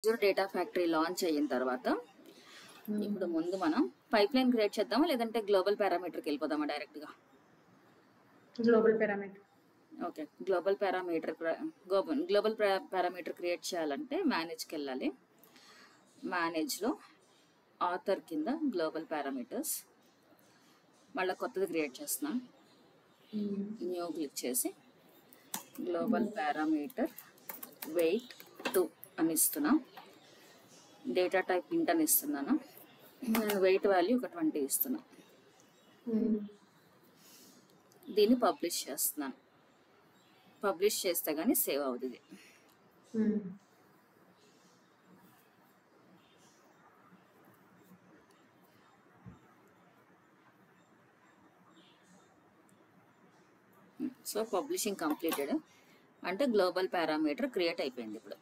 Azure data factory launch అయిన తర్వాత ఇప్పుడు ముందు మనం పైప్ లైన్ క్రియేట్ చేద్దామా లేదంటే గ్లోబల్ పారామీటర్కి వెళ్ళిపోదామా డైరెక్ట్గా? Global parameter. Okay, global parameter create చేయాలంటే మేనేజ్కి వెళ్ళాలి. మేనేజ్లో ఆథర్ కింద గ్లోబల్ పారామీటర్స్, మళ్ళీ కొత్తది క్రియేట్ చేస్తున్నాం. న్యూ క్లిక్ చేసి గ్లోబల్ పారామీటర్ వెయిట్ 2 అని ఇస్తున్నాం. డేటా టైప్ ఇంట్ అని ఇస్తున్నాను. నేను వెయిట్ వాల్యూ ఒక 20 ఇస్తున్నాను. దీన్ని పబ్లిష్ చేస్తున్నాను. పబ్లిష్ చేస్తే కానీ సేవ్ అవుతుంది. సో పబ్లిషింగ్ కంప్లీటెడ్ అంటే గ్లోబల్ పారామీటర్ క్రియేట్ అయిపోయింది. ఇప్పుడు